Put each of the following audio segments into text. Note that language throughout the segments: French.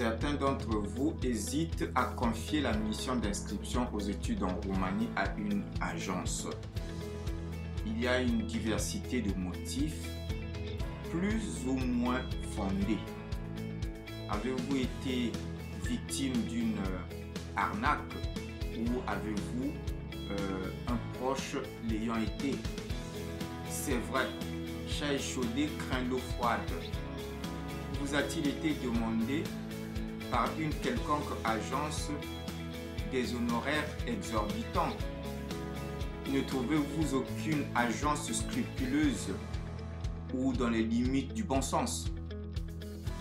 Certains d'entre vous hésitent à confier la mission d'inscription aux études en Roumanie à une agence. Il y a une diversité de motifs plus ou moins fondés. Avez-vous été victime d'une arnaque ou avez-vous un proche l'ayant été? C'est vrai, chat échaudé craint l'eau froide. Vous a-t-il été demandé par une quelconque agence des honoraires exorbitants? Ne trouvez-vous aucune agence scrupuleuse ou dans les limites du bon sens?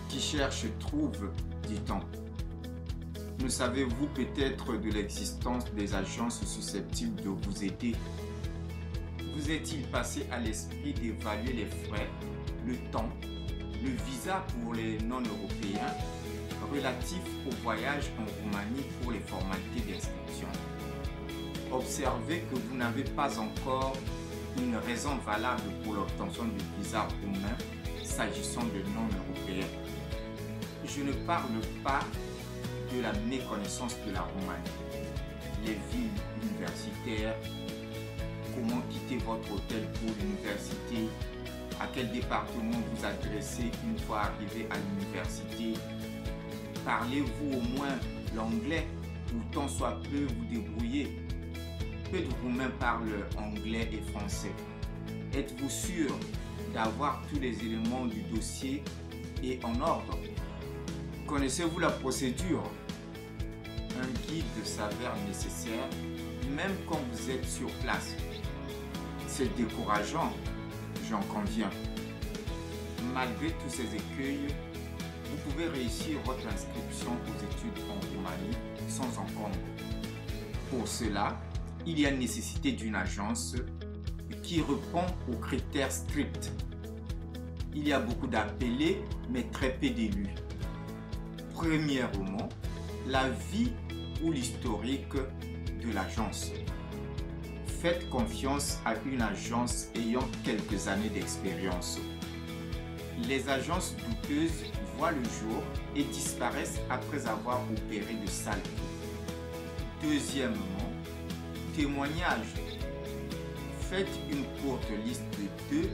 Qui cherche trouve, dit-on. Ne savez-vous peut-être de l'existence des agences susceptibles de vous aider? Vous est-il passé à l'esprit d'évaluer les frais, le temps, le visa pour les non-européens relatifs au voyage en Roumanie pour les formalités d'inscription? Observez que vous n'avez pas encore une raison valable pour l'obtention du visa roumain s'agissant de non-européens. Je ne parle pas de la méconnaissance de la Roumanie, les villes universitaires, comment quitter votre hôtel pour l'université, à quel département vous adressez une fois arrivé à l'université. Parlez-vous au moins l'anglais ou tant soit peu vous débrouillez? Peu de Roumains parlent anglais et français. Êtes-vous sûr d'avoir tous les éléments du dossier et en ordre? Connaissez-vous la procédure? Un guide s'avère nécessaire même quand vous êtes sur place. C'est décourageant, j'en conviens. Malgré tous ces écueils, vous pouvez réussir votre inscription aux études en Roumanie sans encombre. Pour cela, il y a nécessité d'une agence qui répond aux critères stricts. Il y a beaucoup d'appelés, mais très peu d'élus. Premièrement, la vie ou l'historique de l'agence. Faites confiance à une agence ayant quelques années d'expérience. Les agences douteuses voient le jour et disparaissent après avoir opéré de sales coups. Deuxièmement, témoignages. Faites une courte liste de 2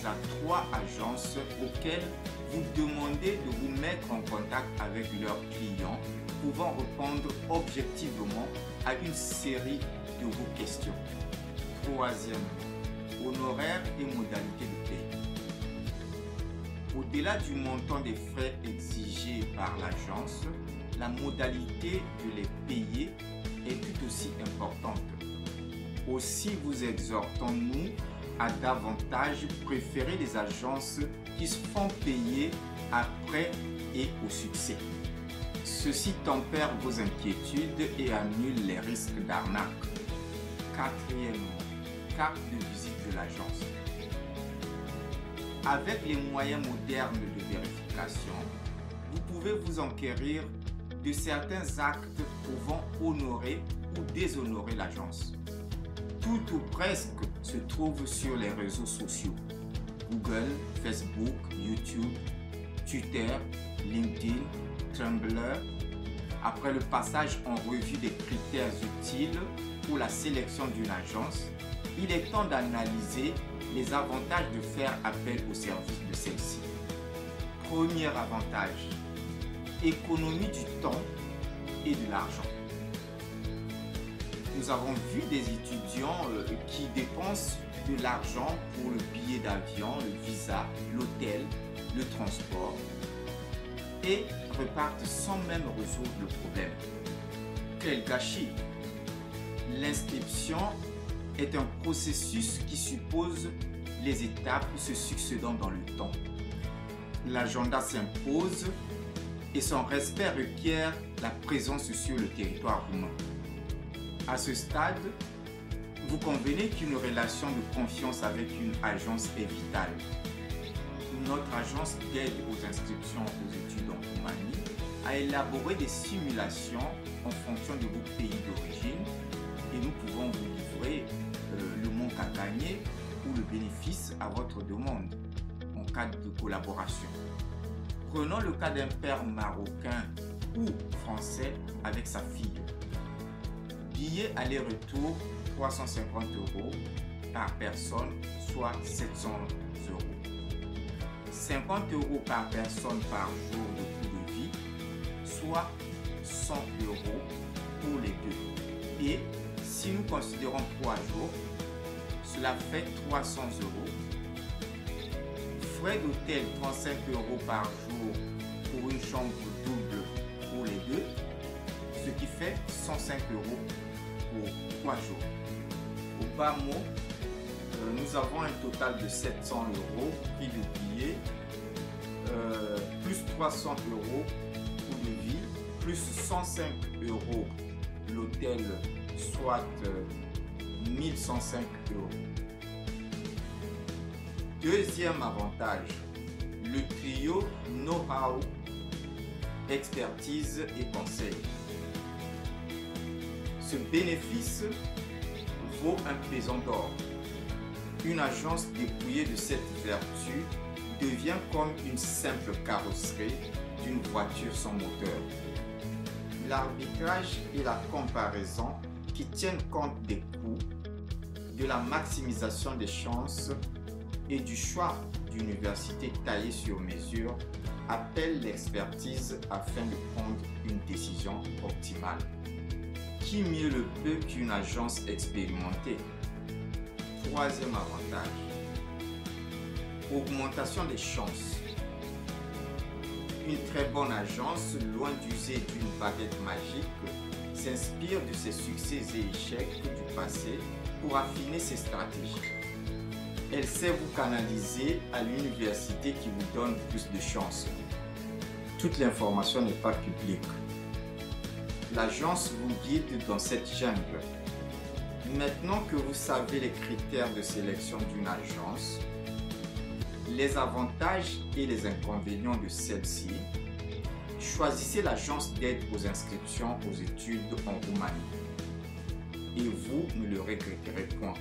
à 3 agences auxquelles vous demandez de vous mettre en contact avec leurs clients, pouvant répondre objectivement à une série de vos questions. Troisièmement, honoraires et modalités de paie. Au-delà du montant des frais exigés par l'agence, la modalité de les payer est tout aussi importante. Aussi vous exhortons-nous à davantage préférer les agences qui se font payer après et au succès. Ceci tempère vos inquiétudes et annule les risques d'arnaque. Quatrièmement, carte de visite de l'agence. Avec les moyens modernes de vérification, vous pouvez vous enquérir de certains actes pouvant honorer ou déshonorer l'agence. Tout ou presque se trouve sur les réseaux sociaux. Google, Facebook, YouTube, Twitter, LinkedIn, Tumblr. Après le passage en revue des critères utiles pour la sélection d'une agence, il est temps d'analyser les avantages de faire appel au service de celle-ci. Premier avantage, économie du temps et de l'argent. Nous avons vu des étudiants qui dépensent de l'argent pour le billet d'avion, le visa, l'hôtel, le transport et repartent sans même résoudre le problème. Quel gâchis! L'inscription est un processus qui suppose les étapes se succédant dans le temps. L'agenda s'impose et son respect requiert la présence sur le territoire roumain. À ce stade, vous convenez qu'une relation de confiance avec une agence est vitale. Notre agence d'aide aux inscriptions aux études en Roumanie a élaboré des simulations en fonction de vos pays d'origine et nous pouvons vous livrer le manque à gagner ou le bénéfice à votre demande en cas de collaboration. Prenons le cas d'un père marocain ou français avec sa fille. Billet aller-retour 350 € par personne, soit 700 €. 50 € par personne par jour de coût de vie, soit 100 € pour les deux. Et si nous considérons 3 jours, cela fait 300 €. Frais d'hôtel 35 € par jour pour une chambre double pour les deux, ce qui fait 105 € pour 3 jours. Au bas mot, nous avons un total de 700 € prix de billet, plus 300 € pour le vie, plus 105 € l'hôtel, soit 1105 €. Deuxième avantage, le trio know-how, expertise et conseil. Ce bénéfice vaut un pesant d'or. Une agence dépouillée de cette vertu devient comme une simple carrosserie d'une voiture sans moteur. L'arbitrage et la comparaison qui tiennent compte des coûts, de la maximisation des chances et du choix d'université taillée sur mesure appellent l'expertise afin de prendre une décision optimale. Qui mieux le peut qu'une agence expérimentée? Troisième avantage, augmentation des chances. Une très bonne agence, loin d'user d'une baguette magique, s'inspire de ses succès et échecs du passé pour affiner ses stratégies. Elle sait vous canaliser à l'université qui vous donne plus de chance. Toute l'information n'est pas publique. L'agence vous guide dans cette jungle. Maintenant que vous savez les critères de sélection d'une agence, les avantages et les inconvénients de celle-ci, choisissez l'agence d'aide aux inscriptions aux études en Roumanie. Et vous ne le regretterez point.